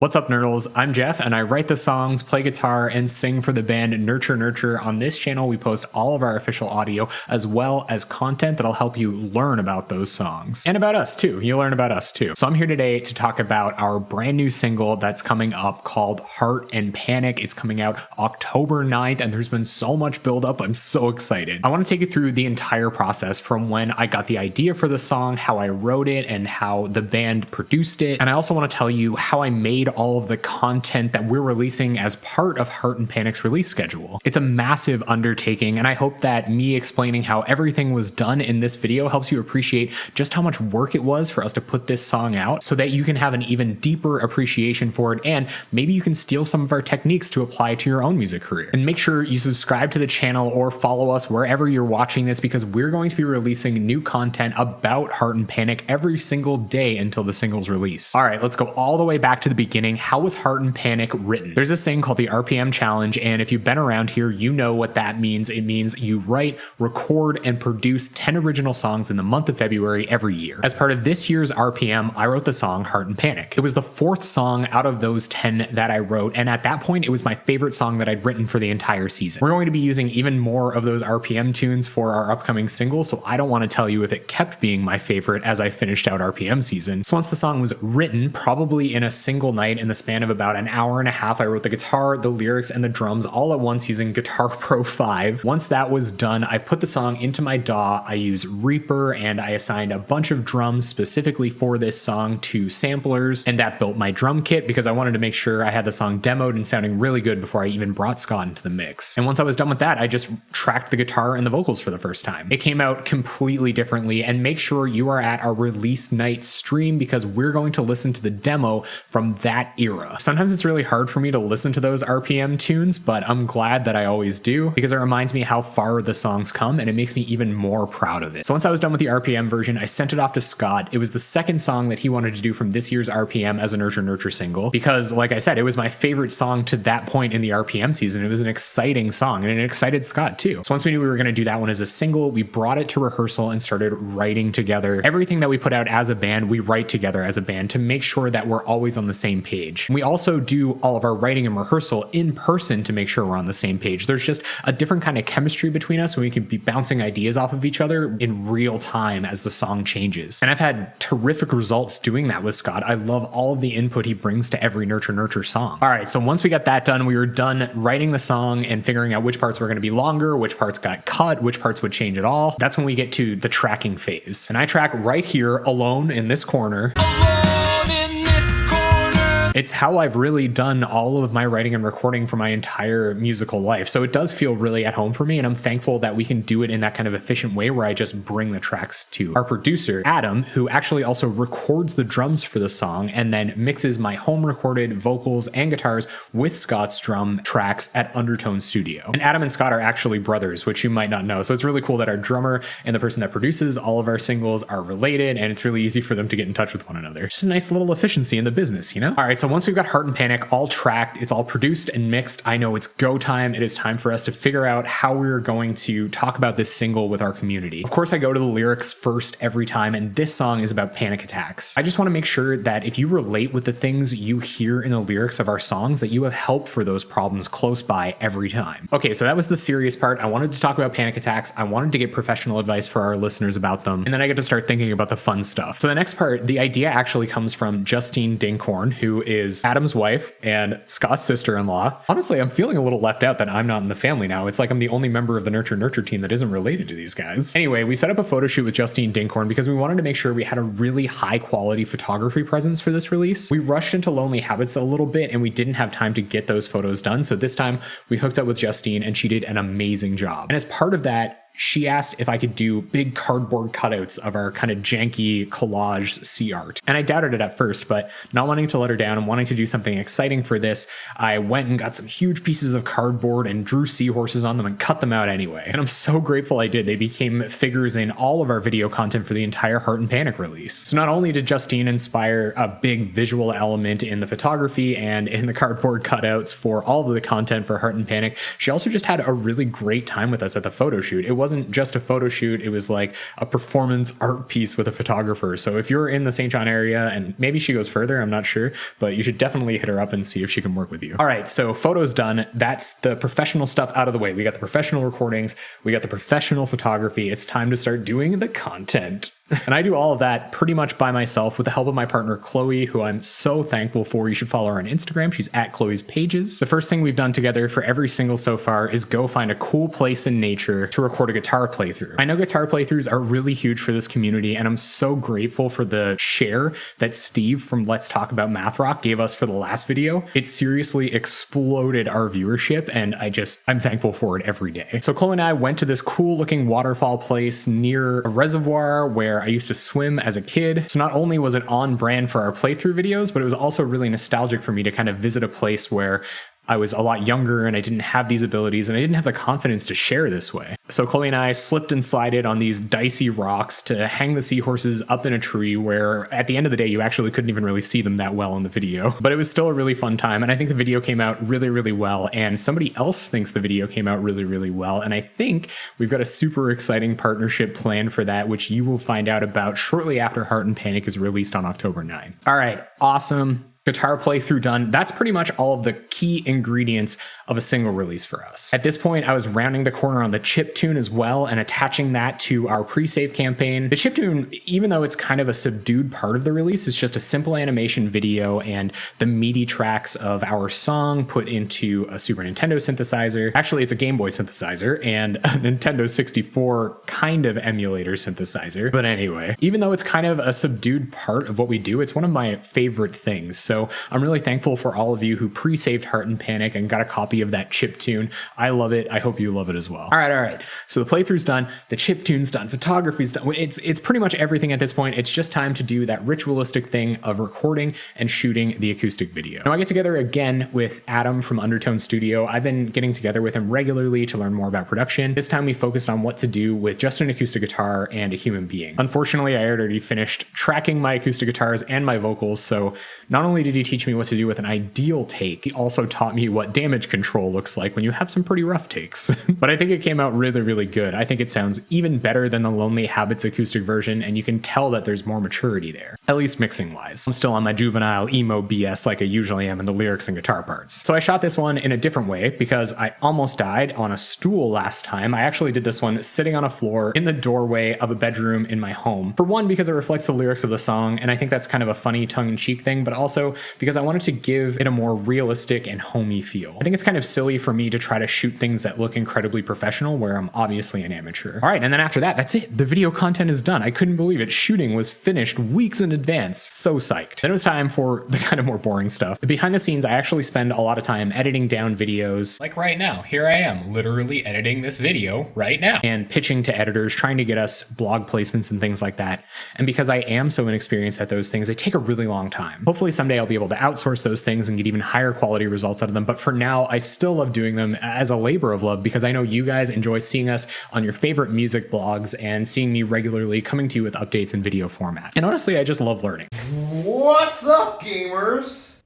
What's up, nerdles? I'm Jeff, and I write the songs, play guitar, and sing for the band Nurture Nurture. On this channel, we post all of our official audio, as well as content that'll help you learn about those songs. And about us, too. You'll learn about us, too. So I'm here today to talk about our brand new single that's coming up called Heart and Panic. It's coming out October 9th, and there's been so much buildup. I'm so excited. I want to take you through the entire process from when I got the idea for the song, how I wrote it, and how the band produced it. And I also want to tell you how I made all of the content that we're releasing as part of Heart and Panic's release schedule. It's a massive undertaking, and I hope that me explaining how everything was done in this video helps you appreciate just how much work it was for us to put this song out, so that you can have an even deeper appreciation for it, and maybe you can steal some of our techniques to apply to your own music career. And make sure you subscribe to the channel or follow us wherever you're watching this, because we're going to be releasing new content about Heart and Panic every single day until the single's release. All right, let's go all the way back to the beginning. How was Heart and Panic written? There's this thing called the RPM challenge, and if you've been around here, you know what that means. It means you write, record, and produce 10 original songs in the month of February every year. As part of this year's RPM, I wrote the song Heart and Panic. It was the fourth song out of those 10 that I wrote, and at that point, it was my favorite song that I'd written for the entire season. We're going to be using even more of those RPM tunes for our upcoming single, so I don't want to tell you if it kept being my favorite as I finished out RPM season. So once the song was written, probably in a single night in the span of about an hour and a half, I wrote the guitar, the lyrics, and the drums all at once using Guitar Pro 5. Once that was done, I put the song into my DAW. I used Reaper, and I assigned a bunch of drums specifically for this song to samplers, and that built my drum kit because I wanted to make sure I had the song demoed and sounding really good before I even brought Scott into the mix. And once I was done with that, I just tracked the guitar and the vocals for the first time. It came out completely differently, and make sure you are at our release night stream because we're going to listen to the demo from that era. Sometimes it's really hard for me to listen to those RPM tunes, but I'm glad that I always do because it reminds me how far the songs come, and it makes me even more proud of it. So once I was done with the RPM version, I sent it off to Scott. It was the second song that he wanted to do from this year's RPM as a Nurture Nurture single because, like I said, it was my favorite song to that point in the RPM season. It was an exciting song, and it excited Scott too. So once we knew we were going to do that one as a single, we brought it to rehearsal and started writing together. Everything that we put out as a band, we write together as a band to make sure that we're always on the same page. We also do all of our writing and rehearsal in person to make sure we're on the same page. There's just a different kind of chemistry between us, and we can be bouncing ideas off of each other in real time as the song changes. And I've had terrific results doing that with Scott. I love all of the input he brings to every Nurture Nurture song. All right, so once we got that done, we were done writing the song and figuring out which parts were going to be longer, which parts got cut, which parts would change at all. That's when we get to the tracking phase. And I track right here alone in this corner. It's how I've really done all of my writing and recording for my entire musical life. So it does feel really at home for me, and I'm thankful that we can do it in that kind of efficient way where I just bring the tracks to our producer, Adam, who actually also records the drums for the song and then mixes my home recorded vocals and guitars with Scott's drum tracks at Undertone Studio. And Adam and Scott are actually brothers, which you might not know. So it's really cool that our drummer and the person that produces all of our singles are related, and it's really easy for them to get in touch with one another. Just a nice little efficiency in the business, you know? All right, so once we've got Heart and Panic all tracked, it's all produced and mixed, I know it's go time. It is time for us to figure out how we're going to talk about this single with our community. Of course, I go to the lyrics first every time, and this song is about panic attacks. I just want to make sure that if you relate with the things you hear in the lyrics of our songs, that you have help for those problems close by every time. Okay, so that was the serious part. I wanted to talk about panic attacks. I wanted to get professional advice for our listeners about them, and then I get to start thinking about the fun stuff. So the next part, the idea actually comes from Justine Dincorn, who is Adam's wife and Scott's sister-in-law. Honestly, I'm feeling a little left out that I'm not in the family now. It's like I'm the only member of the Nurture Nurture team that isn't related to these guys. Anyway, we set up a photo shoot with Justine Dincorn because we wanted to make sure we had a really high quality photography presence for this release. We rushed into Lonely Habits a little bit, and we didn't have time to get those photos done. So this time we hooked up with Justine, and she did an amazing job. And as part of that, she asked if I could do big cardboard cutouts of our kind of janky collage sea art. And I doubted it at first, but not wanting to let her down and wanting to do something exciting for this, I went and got some huge pieces of cardboard and drew seahorses on them and cut them out anyway. And I'm so grateful I did. They became figures in all of our video content for the entire Heart and Panic release. So not only did Justine inspire a big visual element in the photography and in the cardboard cutouts for all of the content for Heart and Panic, she also just had a really great time with us at the photo shoot. It wasn't wasn't just a photo shoot, it was like a performance art piece with a photographer. So if you're in the St. John area, and maybe she goes further, I'm not sure, but you should definitely hit her up and see if she can work with you. All right, so photos done. That's the professional stuff out of the way. We got the professional recordings, we got the professional photography. It's time to start doing the content. And I do all of that pretty much by myself with the help of my partner, Chloe, who I'm so thankful for. You should follow her on Instagram. She's at Chloe's Pages. The first thing we've done together for every single so far is go find a cool place in nature to record a guitar playthrough. I know guitar playthroughs are really huge for this community, and I'm so grateful for the share that Steve from Let's Talk About Math Rock gave us for the last video. It seriously exploded our viewership, and I'm thankful for it every day. So Chloe and I went to this cool looking waterfall place near a reservoir where I used to swim as a kid. So not only was it on brand for our playthrough videos, but it was also really nostalgic for me to kind of visit a place where I was a lot younger and I didn't have these abilities and I didn't have the confidence to share this way. So Chloe and I slipped and slided on these dicey rocks to hang the seahorses up in a tree where at the end of the day, you actually couldn't even really see them that well in the video. But it was still a really fun time. And I think the video came out really, really well. And somebody else thinks the video came out really, really well. And I think we've got a super exciting partnership planned for that, which you will find out about shortly after Heart and Panic is released on October 9th. All right, awesome. Guitar playthrough done. That's pretty much all of the key ingredients of a single release for us. At this point, I was rounding the corner on the chiptune as well and attaching that to our pre-save campaign. The chiptune, even though it's kind of a subdued part of the release, is just a simple animation video and the MIDI tracks of our song put into a Super Nintendo synthesizer. Actually, it's a Game Boy synthesizer and a Nintendo 64 kind of emulator synthesizer. But anyway, even though it's kind of a subdued part of what we do, it's one of my favorite things. So I'm really thankful for all of you who pre-saved Heart and Panic and got a copy of that chiptune. I love it. I hope you love it as well. All right. So the playthrough's done, the chiptune's done, photography's done. It's pretty much everything at this point. It's just time to do that ritualistic thing of recording and shooting the acoustic video. Now I get together again with Adam from Undertone Studio. I've been getting together with him regularly to learn more about production. This time we focused on what to do with just an acoustic guitar and a human being. Unfortunately, I had already finished tracking my acoustic guitars and my vocals, so not only did he teach me what to do with an ideal take, he also taught me what damage control looks like when you have some pretty rough takes. But I think it came out really, really good. I think it sounds even better than the Lonely Habits acoustic version, and you can tell that there's more maturity there, at least mixing wise. I'm still on my juvenile emo BS like I usually am in the lyrics and guitar parts. So I shot this one in a different way because I almost died on a stool last time. I actually did this one sitting on a floor in the doorway of a bedroom in my home. For one, because it reflects the lyrics of the song, and I think that's kind of a funny tongue-in-cheek thing, but also because I wanted to give it a more realistic and homey feel. I think it's kind of silly for me to try to shoot things that look incredibly professional where I'm obviously an amateur. All right, and then after that, that's it. The video content is done. I couldn't believe it. Shooting was finished weeks in advance. So psyched. Then it was time for the kind of more boring stuff. Behind the scenes, I actually spend a lot of time editing down videos. Like right now, here I am, literally editing this video right now. And pitching to editors, trying to get us blog placements and things like that. And because I am so inexperienced at those things, they take a really long time. Hopefully someday I'll be able to outsource those things and get even higher quality results out of them. But for now, I still love doing them as a labor of love because I know you guys enjoy seeing us on your favorite music blogs and seeing me regularly coming to you with updates in video format. And honestly, I just love learning. What's up, gamers?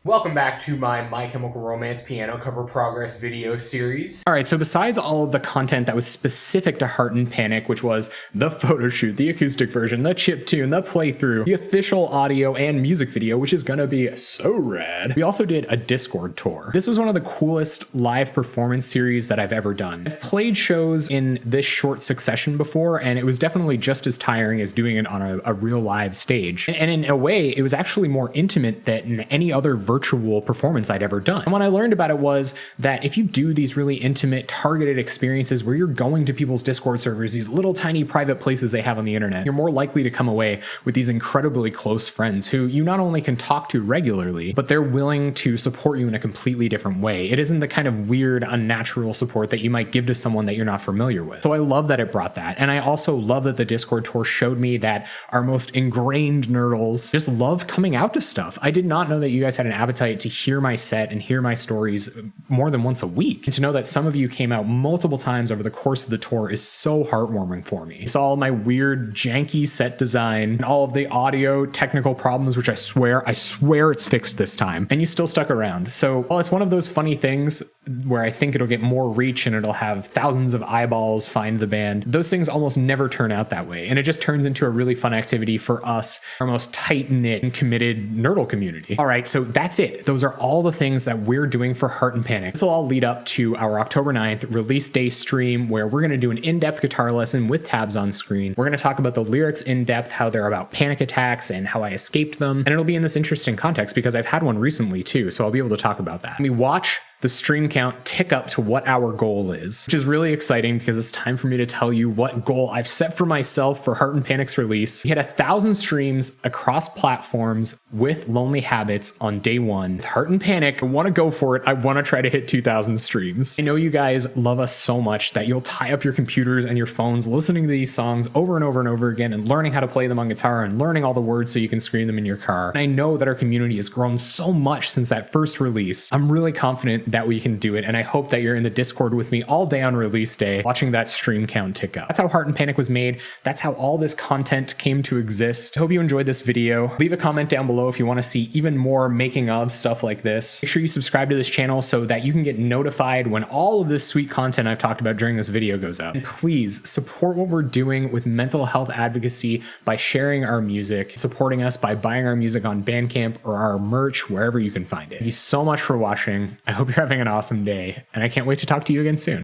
Welcome back to My Chemical Romance piano cover progress video series. All right, so besides all of the content that was specific to Heart and Panic, which was the photo shoot, the acoustic version, the chiptune, the playthrough, the official audio and music video, which is gonna be so rad, we also did a Discord tour. This was one of the coolest live performance series that I've ever done. I've played shows in this short succession before, and it was definitely just as tiring as doing it on a real live stage. And in a way, it was actually more intimate than any other virtual performance I'd ever done. And what I learned about it was that if you do these really intimate, targeted experiences where you're going to people's Discord servers, these little tiny private places they have on the internet, you're more likely to come away with these incredibly close friends who you not only can talk to regularly, but they're willing to support you in a completely different way. It isn't the kind of weird, unnatural support that you might give to someone that you're not familiar with. So I love that it brought that. And I also love that the Discord tour showed me that our most ingrained nerdles just love coming out to stuff. I did not know that you guys had an appetite to hear my set and hear my stories more than once a week. And to know that some of you came out multiple times over the course of the tour is so heartwarming for me. It's all my weird, janky set design and all of the audio technical problems, which I swear it's fixed this time. And you still stuck around. So while it's one of those funny things where I think it'll get more reach and it'll have thousands of eyeballs find the band, those things almost never turn out that way. And it just turns into a really fun activity for us, our most tight-knit and committed Nerdle community. All right, so that's it. Those are all the things that we're doing for Heart and Panic. This will all lead up to our October 9th release day stream where we're going to do an in-depth guitar lesson with tabs on screen. We're going to talk about the lyrics in depth, how they're about panic attacks and how I escaped them. And it'll be in this interesting context because I've had one recently too, so I'll be able to talk about that. Let me watch the stream count tick up to what our goal is, which is really exciting because it's time for me to tell you what goal I've set for myself for Heart and Panic's release. We hit 1,000 streams across platforms with Lonely Habits on day one. With Heart and Panic, I want to go for it. I want to try to hit 2,000 streams. I know you guys love us so much that you'll tie up your computers and your phones listening to these songs over and over and over again and learning how to play them on guitar and learning all the words so you can scream them in your car. And I know that our community has grown so much since that first release. I'm really confident that we can do it, and I hope that you're in the Discord with me all day on release day watching that stream count tick up. That's how Heart and Panic was made. That's how all this content came to exist. I hope you enjoyed this video. Leave a comment down below if you want to see even more making of stuff like this. Make sure you subscribe to this channel so that you can get notified when all of this sweet content I've talked about during this video goes up. And please support what we're doing with mental health advocacy by sharing our music, supporting us by buying our music on Bandcamp or our merch wherever you can find it. Thank you so much for watching. I hope you're having an awesome day, and I can't wait to talk to you again soon.